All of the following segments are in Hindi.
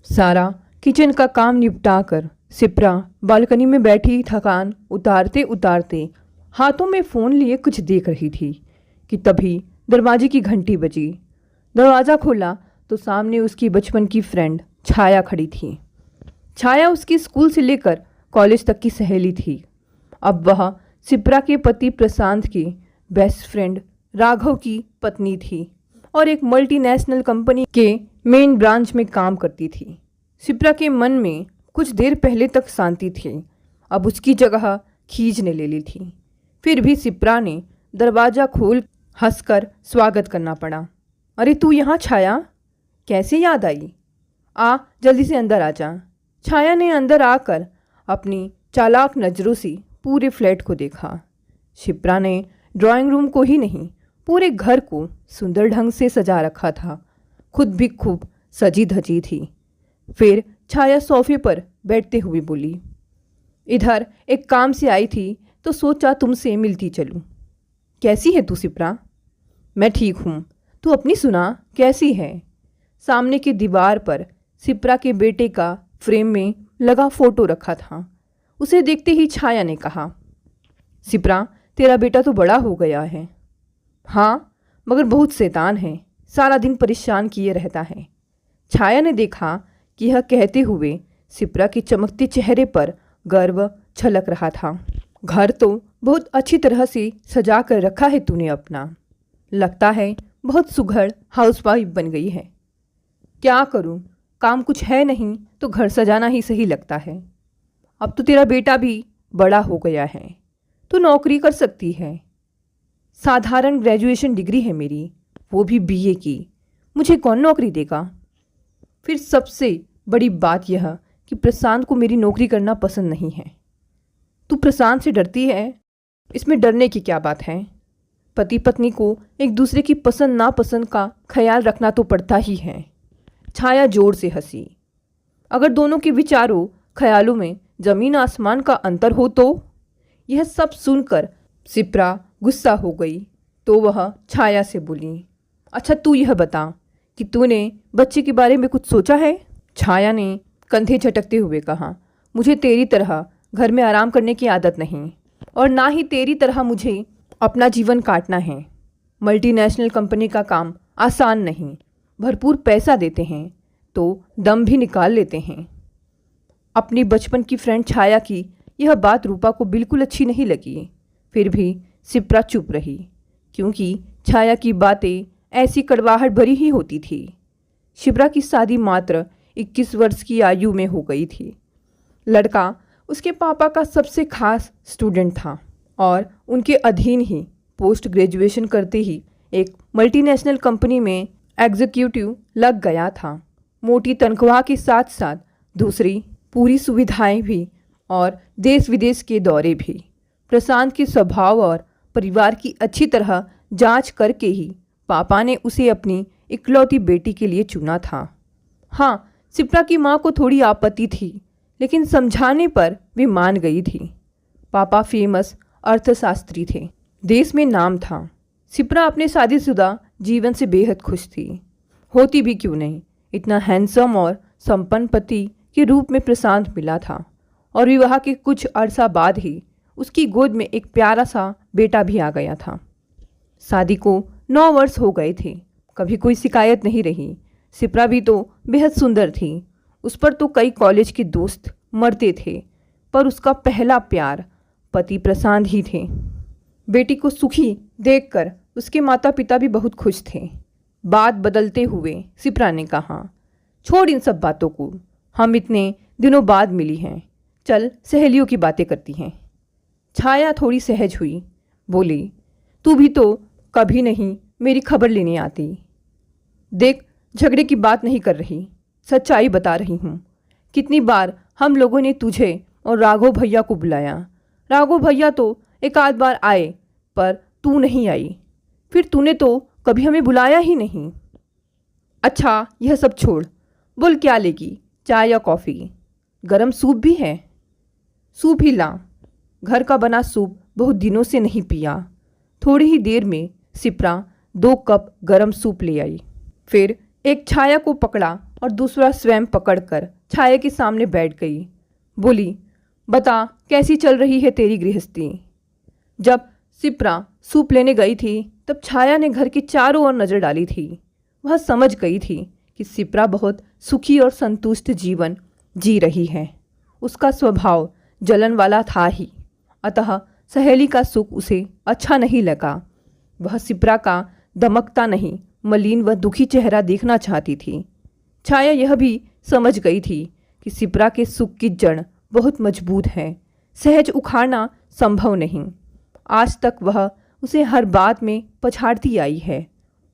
सारा किचन का काम निपटा कर सिप्रा बालकनी में बैठी थकान उतारते उतारते हाथों में फ़ोन लिए कुछ देख रही थी कि तभी दरवाजे की घंटी बजी। दरवाज़ा खोला तो सामने उसकी बचपन की फ्रेंड छाया खड़ी थी। छाया उसकी स्कूल से लेकर कॉलेज तक की सहेली थी। अब वह सिप्रा के पति प्रशांत की बेस्ट फ्रेंड राघव की पत्नी थी और एक मल्टीनेशनल कंपनी के मेन ब्रांच में काम करती थी। सिप्रा के मन में कुछ देर पहले तक शांति थी, अब उसकी जगह खींचने ले ली थी। फिर भी सिप्रा ने दरवाज़ा खोल हंसकर स्वागत करना पड़ा। अरे तू यहाँ छाया, कैसे याद आई? आ जल्दी से अंदर आ जा। छाया ने अंदर आकर अपनी चालाक नज़रों से पूरे फ्लैट को देखा। सिप्रा ने ड्राइंग रूम को ही नहीं पूरे घर को सुंदर ढंग से सजा रखा था। खुद भी खूब सजी धजी थी। फिर छाया सोफे पर बैठते हुए बोली, इधर एक काम से आई थी तो सोचा तुमसे मिलती चलूं। कैसी है तू सिप्रा? मैं ठीक हूँ, तू अपनी सुना, कैसी है? सामने की दीवार पर सिप्रा के बेटे का फ्रेम में लगा फोटो रखा था। उसे देखते ही छाया ने कहा, सिप्रा तेरा बेटा तो बड़ा हो गया है। हाँ, मगर बहुत शैतान है, सारा दिन परेशान किए रहता है। छाया ने देखा कि यह कहते हुए सिप्रा के चमकते चेहरे पर गर्व छलक रहा था। घर तो बहुत अच्छी तरह से सजा कर रखा है तूने अपना, लगता है बहुत सुघड़ हाउसवाइफ बन गई है। क्या करूं, काम कुछ है नहीं तो घर सजाना ही सही लगता है। अब तो तेरा बेटा भी बड़ा हो गया है, तू नौकरी कर सकती है। साधारण ग्रेजुएशन डिग्री है मेरी, वो भी बीए की, मुझे कौन नौकरी देगा? फिर सबसे बड़ी बात यह कि प्रशांत को मेरी नौकरी करना पसंद नहीं है। तू प्रशांत से डरती है? इसमें डरने की क्या बात है? पति पत्नी को एक दूसरे की पसंद नापसंद का ख्याल रखना तो पड़ता ही है। छाया जोर से हंसी। अगर दोनों के विचारों ख्यालों में जमीन आसमान का अंतर हो तो? यह सब सुनकर सिप्रा गुस्सा हो गई तो वह छाया से बोली, अच्छा तू यह बता कि तूने बच्चे के बारे में कुछ सोचा है? छाया ने कंधे झटकते हुए कहा, मुझे तेरी तरह घर में आराम करने की आदत नहीं और ना ही तेरी तरह मुझे अपना जीवन काटना है। मल्टीनेशनल कंपनी का काम आसान नहीं, भरपूर पैसा देते हैं तो दम भी निकाल लेते हैं। अपनी बचपन की फ्रेंड छाया की यह बात रूपा को बिल्कुल अच्छी नहीं लगी। फिर भी सिप्रा चुप रही क्योंकि छाया की बातें ऐसी कड़वाहट भरी ही होती थी। शिप्रा की शादी मात्र 21 वर्ष की आयु में हो गई थी। लड़का उसके पापा का सबसे खास स्टूडेंट था और उनके अधीन ही पोस्ट ग्रेजुएशन करते ही एक मल्टीनेशनल कंपनी में एग्जीक्यूटिव लग गया था। मोटी तनख्वाह के साथ साथ दूसरी पूरी सुविधाएं भी और देश विदेश के दौरे भी। प्रशांत के स्वभाव और परिवार की अच्छी तरह जांच करके ही पापा ने उसे अपनी इकलौती बेटी के लिए चुना था। हाँ, सिप्रा की माँ को थोड़ी आपत्ति थी, लेकिन समझाने पर वे मान गई थी। पापा फेमस अर्थशास्त्री थे, देश में नाम था। सिप्रा अपने शादीशुदा जीवन से बेहद खुश थी। होती भी क्यों नहीं, इतना हैंडसम और संपन्न पति के रूप में प्रशांत मिला था और विवाह के कुछ अरसा बाद ही उसकी गोद में एक प्यारा सा बेटा भी आ गया था। शादी को 9 वर्ष हो गए थे, कभी कोई शिकायत नहीं रही। सिप्रा भी तो बेहद सुंदर थी, उस पर तो कई कॉलेज के दोस्त मरते थे, पर उसका पहला प्यार पति प्रशांत ही थे। बेटी को सुखी देखकर उसके माता पिता भी बहुत खुश थे। बात बदलते हुए सिप्रा ने कहा, छोड़ इन सब बातों को, हम इतने दिनों बाद मिली हैं, चल सहेलियों की बातें करती हैं। छाया थोड़ी सहज हुई, बोली, तू भी तो कभी नहीं मेरी खबर लेने आती। देख, झगड़े की बात नहीं कर रही, सच्चाई बता रही हूँ। कितनी बार हम लोगों ने तुझे और राघव भैया को बुलाया। राघव भैया तो एक आध बार आए, पर तू नहीं आई। फिर तूने तो कभी हमें बुलाया ही नहीं। अच्छा, यह सब छोड़, बोल क्या लेगी, चाय या कॉफ़ी? गरम सूप भी है? सूप ही ला, घर का बना सूप बहुत दिनों से नहीं पिया। थोड़ी ही देर में सिप्रा 2 कप गरम सूप ले आई, फिर एक छाया को पकड़ा और दूसरा स्वयं पकड़कर छाया के सामने बैठ गई। बोली, बता कैसी चल रही है तेरी गृहस्थी। जब शिप्रा सूप लेने गई थी तब छाया ने घर के चारों ओर नज़र डाली थी। वह समझ गई थी कि शिप्रा बहुत सुखी और संतुष्ट जीवन जी रही है। उसका स्वभाव जलन वाला था ही, अतः सहेली का सुख उसे अच्छा नहीं लगा। वह शिप्रा का दमकता नहीं, मलिन व दुखी चेहरा देखना चाहती थी। छाया यह भी समझ गई थी कि शिप्रा के सुख की जड़ बहुत मजबूत है, सहज उखाड़ना संभव नहीं। आज तक वह उसे हर बात में पछाड़ती आई है।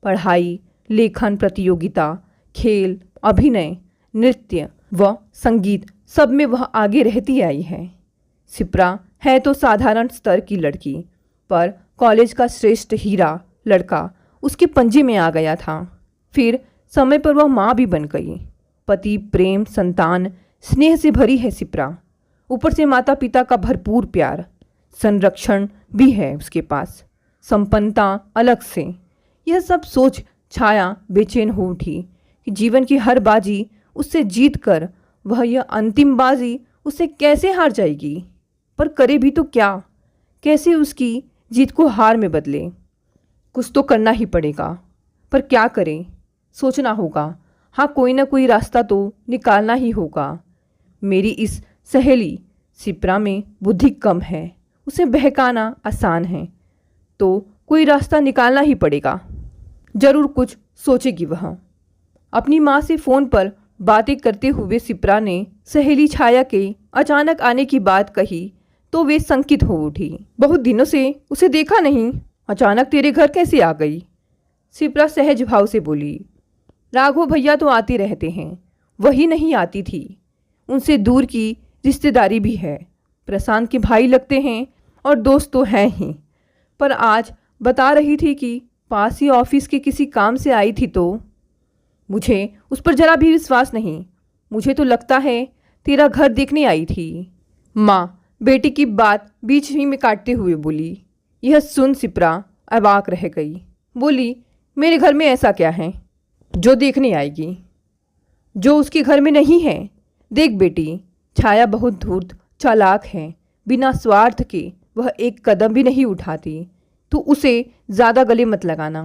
पढ़ाई, लेखन प्रतियोगिता, खेल, अभिनय, नृत्य व संगीत सब में वह आगे रहती आई है। शिप्रा है तो साधारण स्तर की लड़की, पर कॉलेज का श्रेष्ठ हीरा लड़का उसके पंजे में आ गया था। फिर समय पर वह माँ भी बन गई। पति, प्रेम, संतान, स्नेह से भरी है शिप्रा। ऊपर से माता पिता का भरपूर प्यार, संरक्षण भी है उसके पास, संपन्नता अलग से। यह सब सोच छाया बेचैन हो उठी कि जीवन की हर बाजी उससे जीत कर वह यह अंतिम बाजी उससे कैसे हार जाएगी। पर करे भी तो क्या, कैसे उसकी जीत को हार में बदले। कुछ तो करना ही पड़ेगा, पर क्या करें, सोचना होगा। हाँ, कोई ना कोई रास्ता तो निकालना ही होगा। मेरी इस सहेली शिप्रा में बुद्धि कम है, उसे बहकाना आसान है, तो कोई रास्ता निकालना ही पड़ेगा। जरूर कुछ सोचेगी वह। अपनी माँ से फ़ोन पर बातें करते हुए शिप्रा ने सहेली छाया के अचानक आने की बात कही तो वे शंकित हो उठी। बहुत दिनों से उसे देखा नहीं, अचानक तेरे घर कैसे आ गई? शिप्रा सहज भाव से बोली। राघव भैया तो आते रहते हैं, वही नहीं आती थी। उनसे दूर की रिश्तेदारी भी है, प्रशांत के भाई लगते हैं और दोस्त तो हैं ही। पर आज बता रही थी कि पास ही ऑफिस के किसी काम से आई थी, तो मुझे उस पर जरा भी विश्वास नहीं। मुझे तो लगता है तेरा घर देखने आई थी। माँ बेटी की बात बीच ही में काटते हुए बोली। यह सुन शिप्रा अवाक रह गई। बोली, मेरे घर में ऐसा क्या है जो देखने आएगी, जो उसके घर में नहीं है? देख बेटी, छाया बहुत धूर्त चालाक है। बिना स्वार्थ के वह एक कदम भी नहीं उठाती। तू उसे ज़्यादा गले मत लगाना।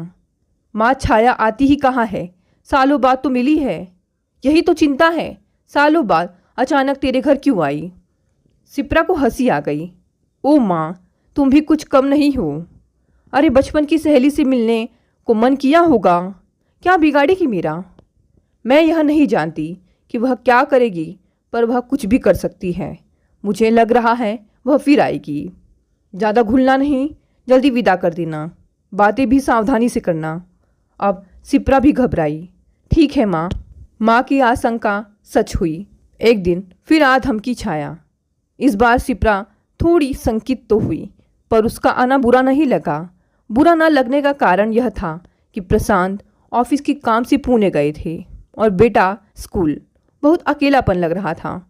माँ, छाया आती ही कहाँ है? सालों बाद तो मिली है, यही तो चिंता है। सालों बाद अचानक तेरे घर क्यों आई? शिप्रा को हंसी आ गई। ओ माँ, तुम भी कुछ कम नहीं हो। अरे बचपन की सहेली से मिलने को मन किया होगा, क्या बिगाड़ेगी मेरा? मैं यह नहीं जानती कि वह क्या करेगी, पर वह कुछ भी कर सकती है। मुझे लग रहा है वह फिर आएगी। ज़्यादा घुलना नहीं, जल्दी विदा कर देना। बातें भी सावधानी से करना। अब शिप्रा भी घबराई। ठीक है माँ। माँ की आशंका सच हुई। एक दिन फिर आ धमकी छाया। इस बार शिप्रा थोड़ी संकित तो हुई, पर उसका आना बुरा नहीं लगा। बुरा न लगने का कारण यह था कि प्रशांत ऑफिस के काम से पुणे गए थे और बेटा स्कूल। बहुत अकेलापन लग रहा था।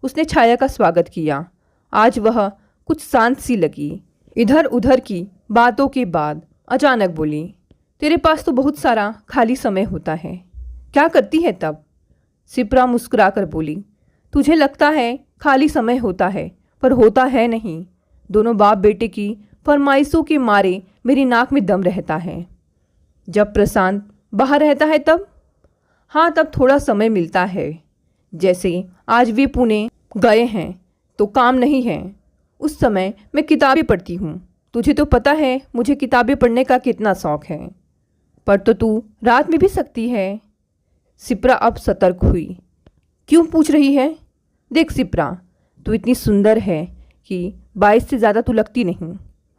उसने छाया का स्वागत किया। आज वह कुछ शांत सी लगी। इधर उधर की बातों के बाद अचानक बोली, तेरे पास तो बहुत सारा खाली समय होता है, क्या करती है तब? शिप्रा मुस्कुराकर बोली, तुझे लगता है खाली समय होता है, पर होता है नहीं। दोनों बाप बेटे की फरमाइशों के मारे मेरी नाक में दम रहता है। जब प्रशांत बाहर रहता है तब? हाँ, तब थोड़ा समय मिलता है। जैसे आज वे पुणे गए हैं तो काम नहीं है, उस समय मैं किताबें पढ़ती हूँ। तुझे तो पता है मुझे किताबें पढ़ने का कितना शौक है। पर तो तू रात में भी सकती है। शिप्रा अब सतर्क हुई। क्यों पूछ रही है? देख शिप्रा, तू इतनी सुंदर है कि 22 से ज़्यादा तू लगती नहीं।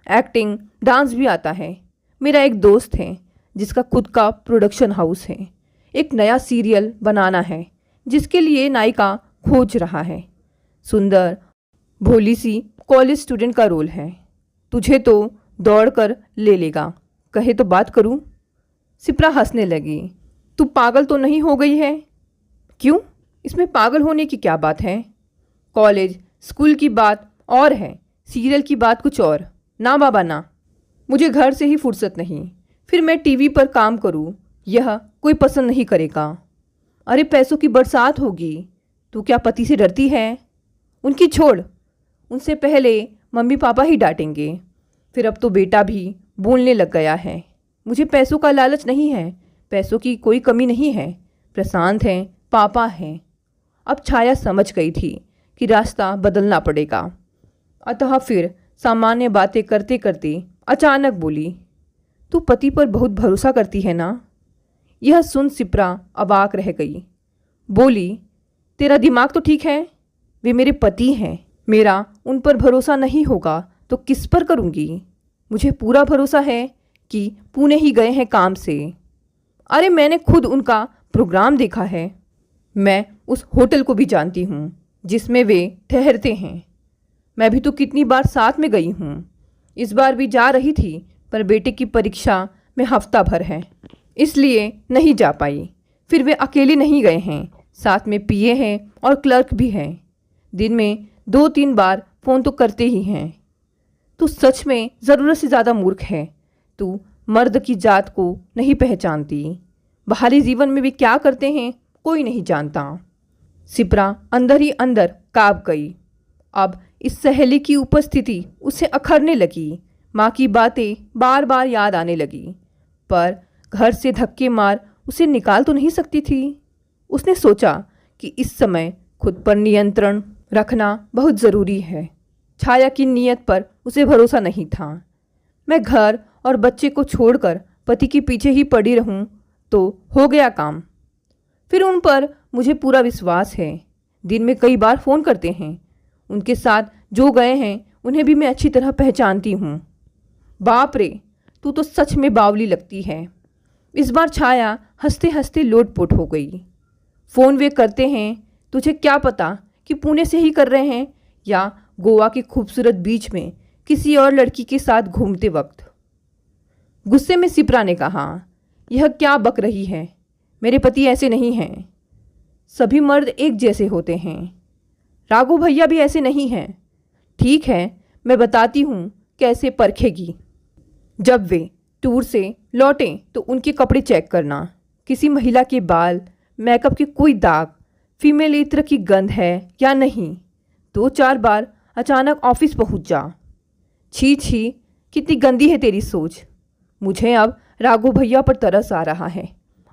एक्टिंग, डांस भी आता है। मेरा एक दोस्त है जिसका खुद का प्रोडक्शन हाउस है। एक नया सीरियल बनाना है जिसके लिए नायिका खोज रहा है। सुंदर भोली सी कॉलेज स्टूडेंट का रोल है। तुझे तो दौड़ कर ले लेगा, कहे तो बात करूं? शिप्रा हंसने लगी। तू पागल तो नहीं हो गई है? क्यों, इसमें पागल होने की क्या बात है? कॉलेज स्कूल की बात और है, सीरियल की बात कुछ और। ना बाबा ना, मुझे घर से ही फुर्सत नहीं। फिर मैं टीवी पर काम करूं, यह कोई पसंद नहीं करेगा। अरे पैसों की बरसात होगी। तू क्या पति से डरती है? उनकी छोड़, उनसे पहले मम्मी पापा ही डांटेंगे। फिर अब तो बेटा भी बोलने लग गया है। मुझे पैसों का लालच नहीं है, पैसों की कोई कमी नहीं है। प्रशांत हैं, पापा हैं। अब छाया समझ गई थी कि रास्ता बदलना पड़ेगा। अतः फिर सामान्य बातें करते करते अचानक बोली, तू पति पर बहुत भरोसा करती है ना? यह सुन सिप्रा अवाक रह गई। बोली, तेरा दिमाग तो ठीक है, वे मेरे पति हैं। मेरा उन पर भरोसा नहीं होगा तो किस पर करूँगी? मुझे पूरा भरोसा है कि पुणे ही गए हैं काम से। अरे मैंने खुद उनका प्रोग्राम देखा है। मैं उस होटल को भी जानती हूँ जिसमें वे ठहरते हैं। मैं भी तो कितनी बार साथ में गई हूँ। इस बार भी जा रही थी, पर बेटे की परीक्षा में हफ्ता भर है, इसलिए नहीं जा पाई। फिर वे अकेले नहीं गए हैं, साथ में पीए हैं और क्लर्क भी हैं। दिन में 2-3 बार फ़ोन तो करते ही हैं। तू सच में ज़रूरत से ज़्यादा मूर्ख है। तू मर्द की जात को नहीं पहचानती। बाहरी जीवन में वे क्या करते हैं कोई नहीं जानता। सिप्रा अंदर ही अंदर काँप गई। अब इस सहेली की उपस्थिति उसे अखरने लगी। माँ की बातें बार बार याद आने लगी, पर घर से धक्के मार उसे निकाल तो नहीं सकती थी। उसने सोचा कि इस समय खुद पर नियंत्रण रखना बहुत ज़रूरी है। छाया की नीयत पर उसे भरोसा नहीं था। मैं घर और बच्चे को छोड़कर पति के पीछे ही पड़ी रहूं तो हो गया काम। फिर उन पर मुझे पूरा विश्वास है। दिन में कई बार फ़ोन करते हैं। उनके साथ जो गए हैं उन्हें भी मैं अच्छी तरह पहचानती हूँ। बाप रे, तू तो सच में बावली लगती है। इस बार छाया हंसते हंसते लोटपोट हो गई। फ़ोन वे करते हैं, तुझे क्या पता कि पुणे से ही कर रहे हैं या गोवा के खूबसूरत बीच में किसी और लड़की के साथ घूमते वक्त। गुस्से में सिप्रा ने कहा, यह क्या बक रही है? मेरे पति ऐसे नहीं हैं। सभी मर्द एक जैसे होते हैं। राघव भैया भी ऐसे नहीं हैं। ठीक है, मैं बताती हूँ कैसे परखेगी। जब वे टूर से लौटें तो उनके कपड़े चेक करना। किसी महिला के बाल, मेकअप के कोई दाग, फीमेल इत्र की गंध है या नहीं। 2-4 बार अचानक ऑफिस पहुँच जा। छी छी, कितनी गंदी है तेरी सोच। मुझे अब राघव भैया पर तरस आ रहा है।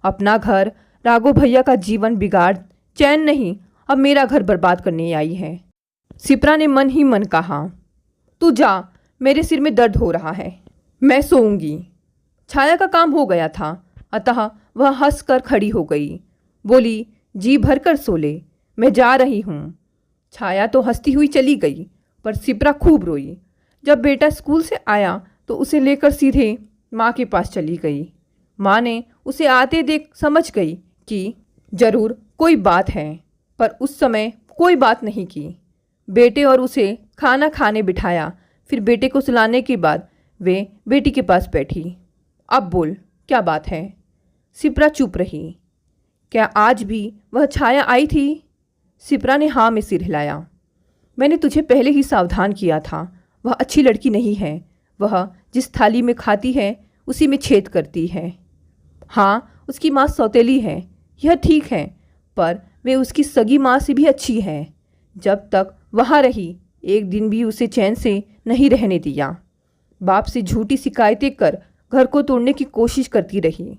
अपना घर, राघव भैया का जीवन बिगाड़ चैन नहीं, अब मेरा घर बर्बाद करने आई है। सिप्रा ने मन ही मन कहा, तू जा, मेरे सिर में दर्द हो रहा है, मैं सोऊंगी। छाया का काम हो गया था, अतः वह हंसकर खड़ी हो गई। बोली, जी भर कर सो ले, मैं जा रही हूँ। छाया तो हंसती हुई चली गई, पर सिप्रा खूब रोई। जब बेटा स्कूल से आया तो उसे लेकर सीधे माँ के पास चली गई। माँ ने उसे आते देख समझ गई कि जरूर कोई बात है, पर उस समय कोई बात नहीं की। बेटे और उसे खाना खाने बिठाया। फिर बेटे को सुलाने के बाद वे बेटी के पास बैठी। अब बोल, क्या बात है? सिप्रा चुप रही। क्या आज भी वह छाया आई थी? सिप्रा ने हाँ में सिर हिलाया। मैंने तुझे पहले ही सावधान किया था, वह अच्छी लड़की नहीं है। वह जिस थाली में खाती है उसी में छेद करती है। हाँ, उसकी माँ सौतेली है, यह ठीक है, पर वे उसकी सगी माँ से भी अच्छी है। जब तक वहाँ रही, एक दिन भी उसे चैन से नहीं रहने दिया। बाप से झूठी शिकायतें कर घर को तोड़ने की कोशिश करती रही।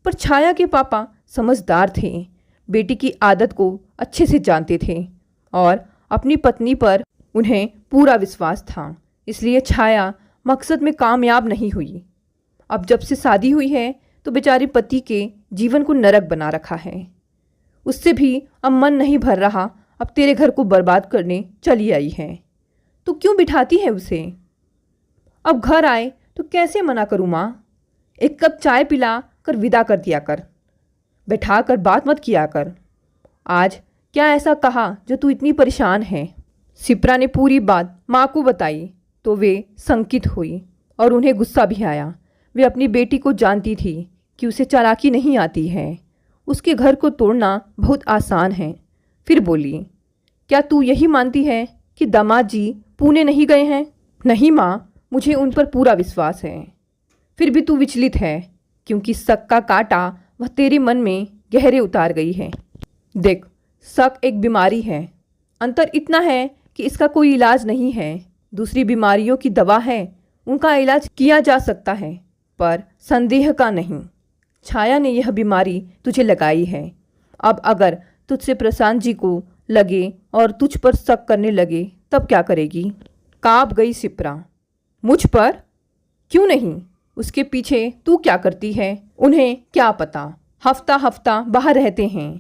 पर छाया के पापा समझदार थे, बेटी की आदत को अच्छे से जानते थे और अपनी पत्नी पर उन्हें पूरा विश्वास था। इसलिए छाया मकसद में कामयाब नहीं हुई। अब जब से शादी हुई है तो बेचारे पति के जीवन को नरक बना रखा है। उससे भी अब मन नहीं भर रहा, अब तेरे घर को बर्बाद करने चली आई है। तो क्यों बिठाती है उसे? अब घर आए तो कैसे मना करूँ माँ? एक कप चाय पिला कर विदा कर दिया कर, बैठा कर बात मत किया कर। आज क्या ऐसा कहा जो तू इतनी परेशान है? सिप्रा ने पूरी बात माँ को बताई तो वे संकित हुई और उन्हें गुस्सा भी आया। वे अपनी बेटी को जानती थी कि उसे चालाकी नहीं आती है। उसके घर को तोड़ना बहुत आसान है। फिर बोली, क्या तू यही मानती है कि दामाद जी पुणे नहीं गए हैं? नहीं माँ, मुझे उन पर पूरा विश्वास है। फिर भी तू विचलित है, क्योंकि शक का कांटा वह तेरे मन में गहरे उतार गई है। देख, शक एक बीमारी है। अंतर इतना है कि इसका कोई इलाज नहीं है। दूसरी बीमारियों की दवा है, उनका इलाज किया जा सकता है, पर संदेह का नहीं। छाया ने यह बीमारी तुझे लगाई है। अब अगर तुझसे प्रशांत जी को लगे और तुझ पर शक करने लगे तब क्या करेगी? काँप गई शिप्रा। मुझ पर? क्यों नहीं? उसके पीछे तू क्या करती है? उन्हें क्या पता, हफ्ता हफ्ता बाहर रहते हैं।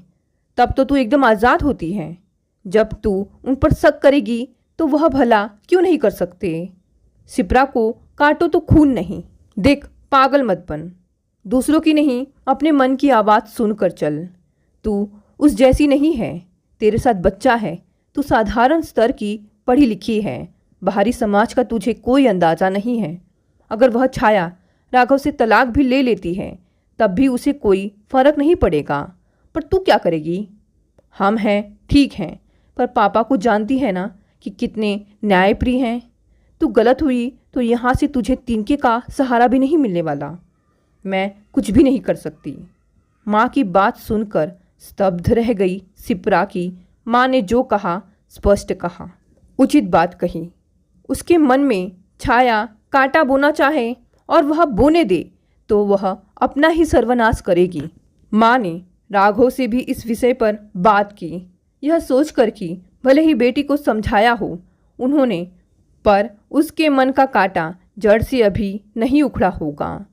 तब तो तू एकदम आज़ाद होती है। जब तू उन पर शक करेगी तो वह भला क्यों नहीं कर सकते? शिप्रा को काटो तो खून नहीं। देख, पागल मत बन। दूसरों की नहीं, अपने मन की आवाज़ सुनकर चल। तू उस जैसी नहीं है। तेरे साथ बच्चा है। तू साधारण स्तर की पढ़ी लिखी है। बाहरी समाज का तुझे कोई अंदाज़ा नहीं है। अगर वह छाया राघव से तलाक भी ले लेती है तब भी उसे कोई फर्क नहीं पड़ेगा। पर तू क्या करेगी? हम हैं, ठीक हैं, पर पापा को जानती है ना कि कितने न्यायप्रिय हैं। तू गलत हुई तो यहाँ से तुझे तिनके का सहारा भी नहीं मिलने वाला। मैं कुछ भी नहीं कर सकती। माँ की बात सुनकर स्तब्ध रह गई शिप्रा की। माँ ने जो कहा स्पष्ट कहा, उचित बात कही। उसके मन में छाया कांटा बोना चाहे और वह बोने दे तो वह अपना ही सर्वनाश करेगी। माँ ने राघव से भी इस विषय पर बात की, यह सोचकर कि भले ही बेटी को समझाया हो उन्होंने, पर उसके मन का कांटा जड़ से अभी नहीं उखड़ा होगा।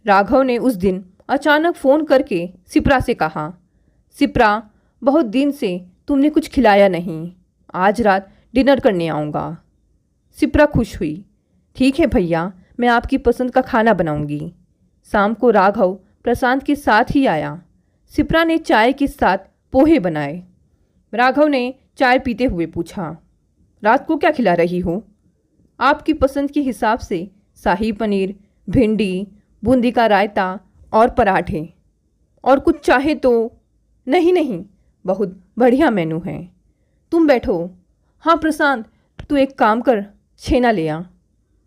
राघव ने उस दिन अचानक फ़ोन करके शिप्रा से कहा, शिप्रा, बहुत दिन से तुमने कुछ खिलाया नहीं, आज रात डिनर करने आऊँगा। शिप्रा खुश हुई। ठीक है भैया, मैं आपकी पसंद का खाना बनाऊंगी। शाम को राघव प्रशांत के साथ ही आया। शिप्रा ने चाय के साथ पोहे बनाए। राघव ने चाय पीते हुए पूछा, रात को क्या खिला रही हो? आपकी पसंद के हिसाब से शाही पनीर, भिंडी, बूंदी का रायता और पराठे। और कुछ चाहे तो? नहीं नहीं, बहुत बढ़िया मेनू है। तुम बैठो। हाँ प्रशांत, तू एक काम कर, छेना ले आ।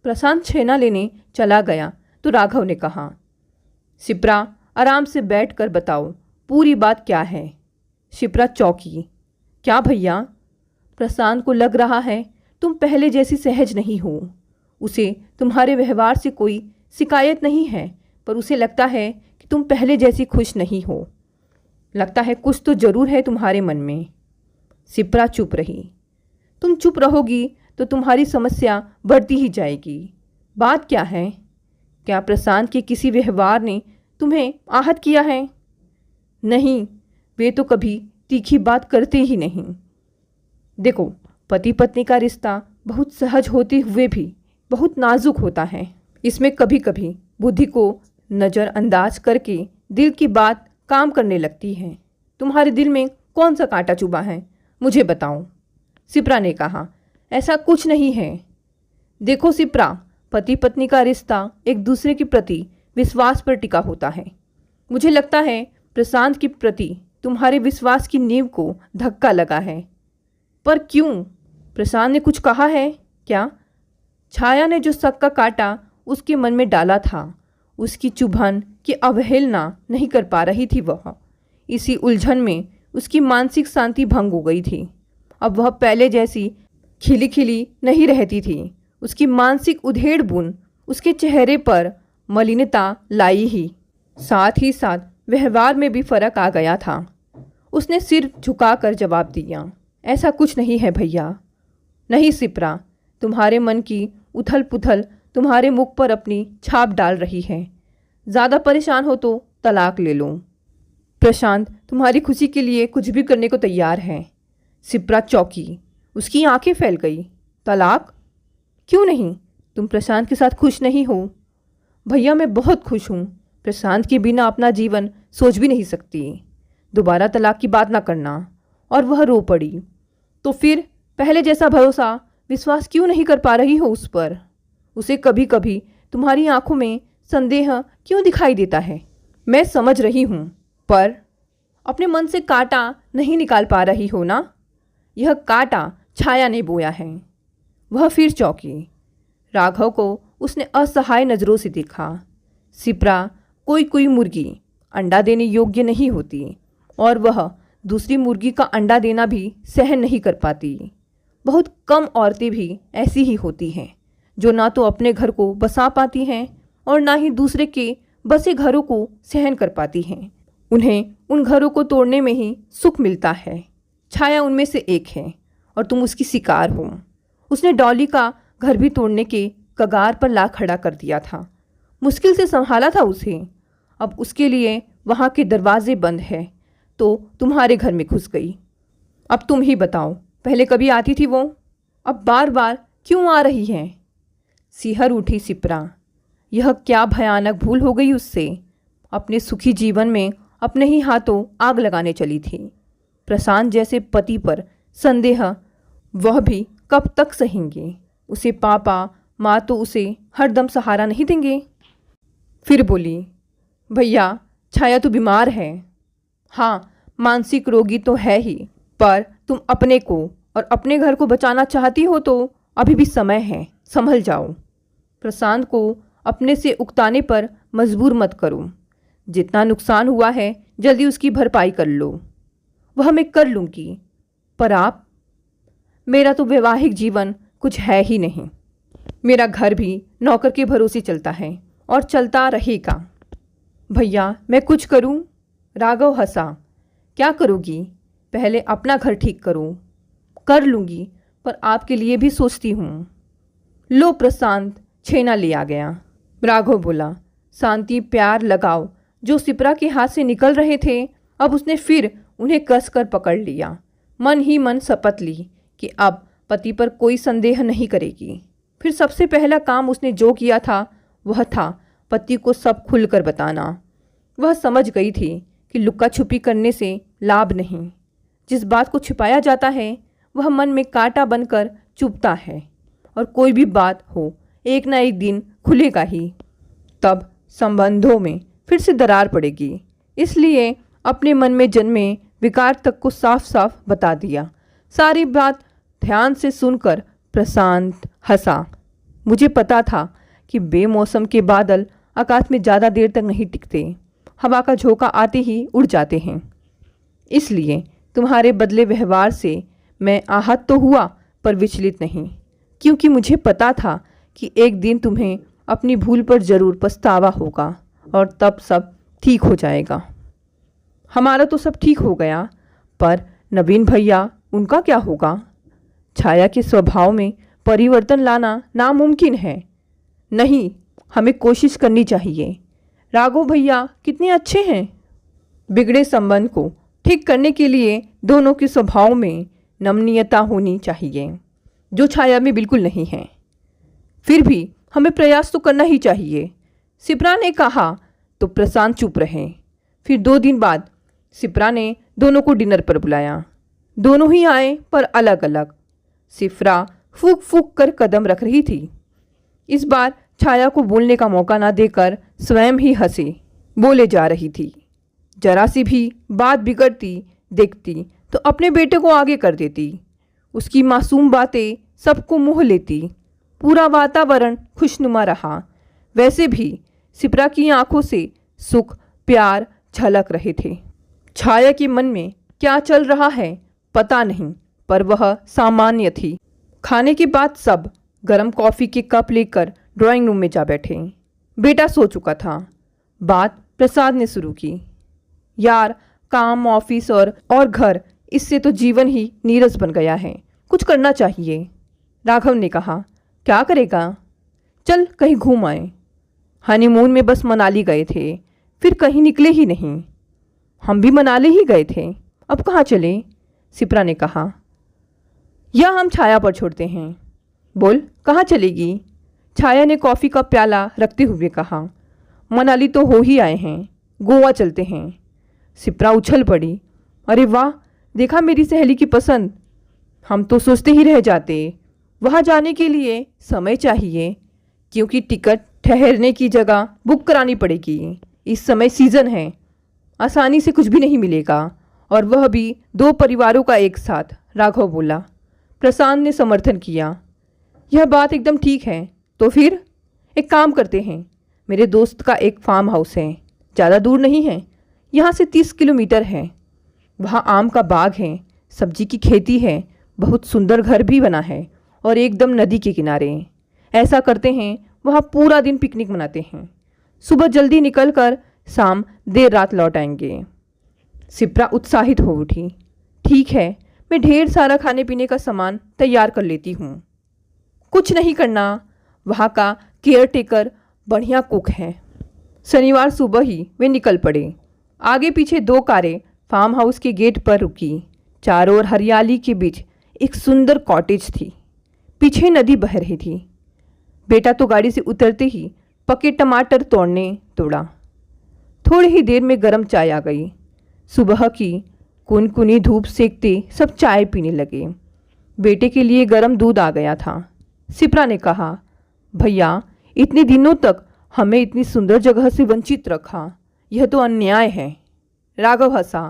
प्रशांत छेना लेने चला गया तो राघव ने कहा, शिप्रा, आराम से बैठकर बताओ पूरी बात क्या है। शिप्रा चौंकी। क्या भैया? प्रशांत को लग रहा है तुम पहले जैसी सहज नहीं हो। उसे तुम्हारे व्यवहार से कोई शिकायत नहीं है, पर उसे लगता है कि तुम पहले जैसी खुश नहीं हो। लगता है कुछ तो ज़रूर है तुम्हारे मन में। शिप्रा चुप रही। तुम चुप रहोगी तो तुम्हारी समस्या बढ़ती ही जाएगी। बात क्या है? क्या प्रशांत के किसी व्यवहार ने तुम्हें आहत किया है? नहीं, वे तो कभी तीखी बात करते ही नहीं। देखो, पति पत्नी का रिश्ता बहुत सहज होते हुए भी बहुत नाजुक होता है। इसमें कभी कभी बुद्धि को नज़रअंदाज करके दिल की बात काम करने लगती है। तुम्हारे दिल में कौन सा कांटा चुभा है, मुझे बताओ। शिप्रा ने कहा, ऐसा कुछ नहीं है। देखो शिप्रा, पति पत्नी का रिश्ता एक दूसरे के प्रति विश्वास पर टिका होता है। मुझे लगता है प्रशांत के प्रति तुम्हारे विश्वास की नींव को धक्का लगा है। पर क्यों? प्रशांत ने कुछ कहा है क्या? छाया ने जो शक का कांटा उसके मन में डाला था, उसकी चुभन की अवहेलना नहीं कर पा रही थी वह। इसी उलझन में उसकी मानसिक शांति भंग हो गई थी। अब वह पहले जैसी खिली खिली नहीं रहती थी। उसकी मानसिक उधेड़ बुन उसके चेहरे पर मलिनता लाई ही, साथ ही साथ व्यवहार में भी फर्क आ गया था। उसने सिर झुकाकर जवाब दिया, ऐसा कुछ नहीं है भैया। नहीं शिप्रा, तुम्हारे मन की उथल पुथल तुम्हारे मुख पर अपनी छाप डाल रही है। ज़्यादा परेशान हो तो तलाक ले लो। प्रशांत तुम्हारी खुशी के लिए कुछ भी करने को तैयार है। शिप्रा चौंकी, उसकी आंखें फैल गई। तलाक? क्यों नहीं? तुम प्रशांत के साथ खुश नहीं हो? भैया मैं बहुत खुश हूँ। प्रशांत के बिना अपना जीवन सोच भी नहीं सकती। दोबारा तलाक की बात ना करना। और वह रो पड़ी। तो फिर पहले जैसा भरोसा विश्वास क्यों नहीं कर पा रही हो उस पर? उसे कभी कभी तुम्हारी आंखों में संदेह क्यों दिखाई देता है? मैं समझ रही हूँ, पर अपने मन से कांटा नहीं निकाल पा रही हो ना? यह कांटा छाया ने बोया है। वह फिर चौंकी। राघव को उसने असहाय नज़रों से देखा। शिप्रा कोई मुर्गी अंडा देने योग्य नहीं होती और वह दूसरी मुर्गी का अंडा देना भी सहन नहीं कर पाती। बहुत कम औरतें भी ऐसी ही होती हैं जो ना तो अपने घर को बसा पाती हैं और ना ही दूसरे के बसे घरों को सहन कर पाती हैं। उन्हें उन घरों को तोड़ने में ही सुख मिलता है। छाया उनमें से एक है और तुम उसकी शिकार हो। उसने डॉली का घर भी तोड़ने के कगार पर ला खड़ा कर दिया था। मुश्किल से संभाला था उसे। अब उसके लिए वहाँ के दरवाजे बंद है तो तुम्हारे घर में घुस गई। अब तुम ही बताओ, पहले कभी आती थी वो, अब बार बार क्यों आ रही है? सिहर उठी शिप्रा। यह क्या भयानक भूल हो गई उससे। अपने सुखी जीवन में अपने ही हाथों आग लगाने चली थी। प्रशांत जैसे पति पर संदेह वह भी कब तक सहेंगे? उसे पापा माँ तो उसे हरदम सहारा नहीं देंगे। फिर बोली, भैया छाया तो बीमार है। हाँ, मानसिक रोगी तो है ही, पर तुम अपने को और अपने घर को बचाना चाहती हो तो अभी भी समय है, संभल जाओ। प्रशांत को अपने से उकताने पर मजबूर मत करो। जितना नुकसान हुआ है जल्दी उसकी भरपाई कर लो। वह मैं कर लूँगी, पर आप? मेरा तो वैवाहिक जीवन कुछ है ही नहीं। मेरा घर भी नौकर के भरोसे चलता है और चलता रहेगा। भैया मैं कुछ करूं? राघव हंसा। क्या करोगी? पहले अपना घर ठीक करो। कर लूँगी, पर आपके लिए भी सोचती हूँ। लो प्रशांत छेना ले आ गया। राघव बोला, शांति प्यार लगाओ जो शिप्रा के हाथ से निकल रहे थे अब उसने फिर उन्हें कसकर पकड़ लिया। मन ही मन शपथ ली कि अब पति पर कोई संदेह नहीं करेगी। फिर सबसे पहला काम उसने जो किया था वह था पति को सब खुलकर बताना। वह समझ गई थी कि लुक्का छुपी करने से लाभ नहीं। जिस बात को छिपाया जाता है वह मन में कांटा बनकर चुभता है और कोई भी बात हो एक ना एक दिन खुलेगा ही। तब संबंधों में फिर से दरार पड़ेगी। इसलिए अपने मन में जन्मे विकार तक को साफ साफ बता दिया। सारी बात ध्यान से सुनकर प्रशांत हंसा। मुझे पता था कि बेमौसम के बादल आकाश में ज़्यादा देर तक नहीं टिकते, हवा का झोंका आते ही उड़ जाते हैं। इसलिए तुम्हारे बदले व्यवहार से मैं आहत तो हुआ पर विचलित नहीं, क्योंकि मुझे पता था कि एक दिन तुम्हें अपनी भूल पर ज़रूर पछतावा होगा और तब सब ठीक हो जाएगा। हमारा तो सब ठीक हो गया, पर नवीन भैया, उनका क्या होगा? छाया के स्वभाव में परिवर्तन लाना नामुमकिन है। नहीं, हमें कोशिश करनी चाहिए। राघव भैया कितने अच्छे हैं। बिगड़े संबंध को ठीक करने के लिए दोनों के स्वभाव में नमनीयता होनी चाहिए, जो छाया में बिल्कुल नहीं है। फिर भी हमें प्रयास तो करना ही चाहिए, शिप्रा ने कहा तो प्रशांत चुप रहे। फिर 2 दिन बाद शिप्रा ने दोनों को डिनर पर बुलाया। दोनों ही आए पर अलग अलग। शिप्रा फूक फूक कर कदम रख रही थी। इस बार छाया को बोलने का मौका ना देकर स्वयं ही हंसे बोले जा रही थी। जरा सी भी बात बिगड़ती देखती तो अपने बेटे को आगे कर देती। उसकी मासूम बातें सबको मोह लेती। पूरा वातावरण खुशनुमा रहा। वैसे भी शिप्रा की आंखों से सुख प्यार झलक रहे थे। छाया के मन में क्या चल रहा है पता नहीं, पर वह सामान्य थी। खाने के बाद सब गरम कॉफ़ी के कप लेकर ड्राइंग रूम में जा बैठे। बेटा सो चुका था। बात प्रसाद ने शुरू की। यार, काम ऑफिस और घर, इससे तो जीवन ही नीरस बन गया है। कुछ करना चाहिए। राघव ने कहा, क्या करेगा? चल कहीं घूम आए। हनीमून में बस मनाली गए थे, फिर कहीं निकले ही नहीं। हम भी मनाली ही गए थे, अब कहाँ चले? शिप्रा ने कहा। या हम छाया पर छोड़ते हैं। बोल, कहाँ चलेगी? छाया ने कॉफ़ी का प्याला रखते हुए कहा। मनाली तो हो ही आए हैं, गोवा चलते हैं। शिप्रा उछल पड़ी। अरे वाह, देखा मेरी सहेली की पसंद। हम तो सोचते ही रह जाते। वहाँ जाने के लिए समय चाहिए, क्योंकि टिकट ठहरने की जगह बुक करानी पड़ेगी। इस समय सीज़न है, आसानी से कुछ भी नहीं मिलेगा, और वह भी 2 परिवारों का एक साथ। राघव बोला। प्रशांत ने समर्थन किया। यह बात एकदम ठीक है। तो फिर एक काम करते हैं। मेरे दोस्त का एक फार्म हाउस है, ज़्यादा दूर नहीं है, यहाँ से 30 किलोमीटर है। वहाँ आम का बाग है, सब्जी की खेती है, बहुत सुंदर घर भी बना है और एकदम नदी के किनारे। ऐसा करते हैं, वहाँ पूरा दिन पिकनिक मनाते हैं। सुबह जल्दी निकलकर शाम देर रात लौट आएंगे। शिप्रा उत्साहित हो उठी। ठीक है, मैं ढेर सारा खाने पीने का सामान तैयार कर लेती हूँ। कुछ नहीं करना, वहाँ का केयर टेकर बढ़िया कुक है। शनिवार सुबह ही वे निकल पड़े। आगे पीछे 2 कारें फार्म हाउस के गेट पर रुकी। चारों ओर हरियाली के बीच एक सुंदर कॉटेज थी। पीछे नदी बह रही थी। बेटा तो गाड़ी से उतरते ही पके टमाटर तोड़ने दौड़ा। थोड़ी ही देर में गर्म चाय आ गई। सुबह की कुनकुनी धूप सेकते सब चाय पीने लगे। बेटे के लिए गर्म दूध आ गया था। शिप्रा ने कहा, भैया इतने दिनों तक हमें इतनी सुंदर जगह से वंचित रखा, यह तो अन्याय है। राघव हंसा।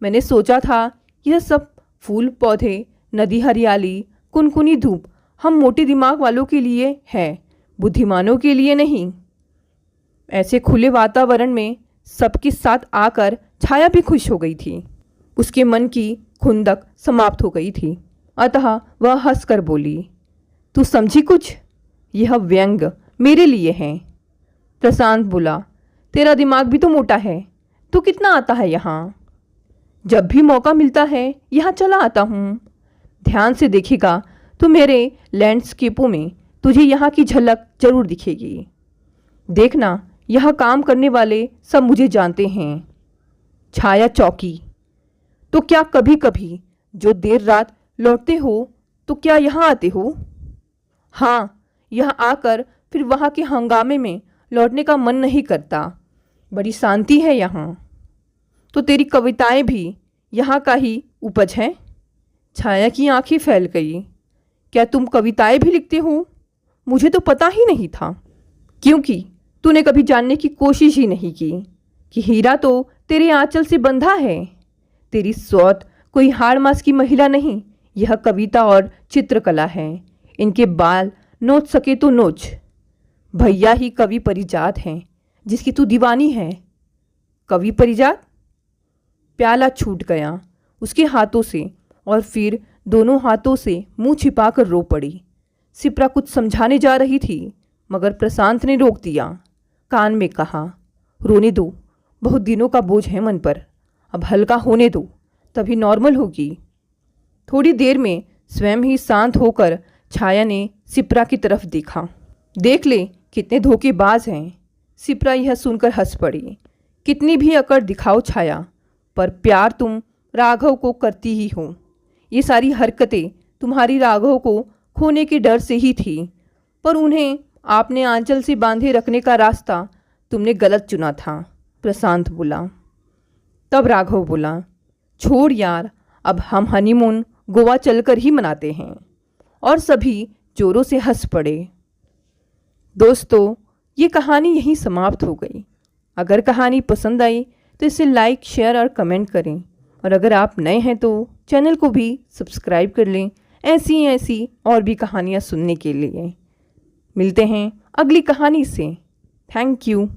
मैंने सोचा था यह सब फूल पौधे, नदी, हरियाली, कुनकुनी धूप हम मोटे दिमाग वालों के लिए है, बुद्धिमानों के लिए नहीं। ऐसे खुले वातावरण में सबके साथ आकर छाया भी खुश हो गई थी। उसके मन की खुंदक समाप्त हो गई थी। अतः वह हंसकर बोली, तू समझी कुछ? यह व्यंग मेरे लिए है। प्रशांत बोला, तेरा दिमाग भी तो मोटा है, तू कितना आता है यहाँ? जब भी मौका मिलता है यहाँ चला आता हूँ। ध्यान से देखेगा तो मेरे लैंडस्केपों में तुझे यहाँ की झलक जरूर दिखेगी। देखना, यहाँ काम करने वाले सब मुझे जानते हैं। छाया चौकी। तो क्या कभी कभी जो देर रात लौटते हो तो क्या यहाँ आते हो? हाँ, यहाँ आकर फिर वहाँ के हंगामे में लौटने का मन नहीं करता। बड़ी शांति है यहाँ। तो तेरी कविताएं भी यहाँ का ही उपज हैं? छाया की आंखें फैल गई। क्या तुम कविताएं भी लिखते हो? मुझे तो पता ही नहीं था, क्योंकि तूने कभी जानने की कोशिश ही नहीं की कि हीरा तो तेरे आंचल से बंधा है। तेरी सौत कोई हाड़ मास की महिला नहीं, यह कविता और चित्रकला है। इनके बाल नोच सके तो नोच। भैया ही कवि परिजात हैं, जिसकी तू दीवानी है। कवि परिजात? प्याला छूट गया उसके हाथों से और फिर दोनों हाथों से मुंह छिपाकर रो पड़ी। शिप्रा कुछ समझाने जा रही थी, मगर प्रशांत ने रोक दिया। कान में कहा, रोने दो, बहुत दिनों का बोझ है मन पर, अब हल्का होने दो, तभी नॉर्मल होगी। थोड़ी देर में स्वयं ही शांत होकर छाया ने शिप्रा की तरफ देखा। देख ले कितने धोखेबाज हैं। शिप्रा यह सुनकर हंस पड़ी। कितनी भी अकड़ दिखाओ छाया, पर प्यार तुम राघव को करती ही हो। ये सारी हरकतें तुम्हारी राघव को खोने के डर से ही थी, पर उन्हें आपने आंचल से बांधे रखने का रास्ता तुमने गलत चुना था। प्रशांत बोला। तब राघव बोला, छोड़ यार, अब हम हनीमून गोवा चलकर ही मनाते हैं। और सभी जोरों से हंस पड़े। दोस्तों, ये कहानी यहीं समाप्त हो गई। अगर कहानी पसंद आई तो इसे लाइक, शेयर और कमेंट करें। और अगर आप नए हैं तो चैनल को भी सब्सक्राइब कर लें, ऐसी और भी कहानियाँ सुनने के लिए। मिलते हैं अगली कहानी से। Thank you.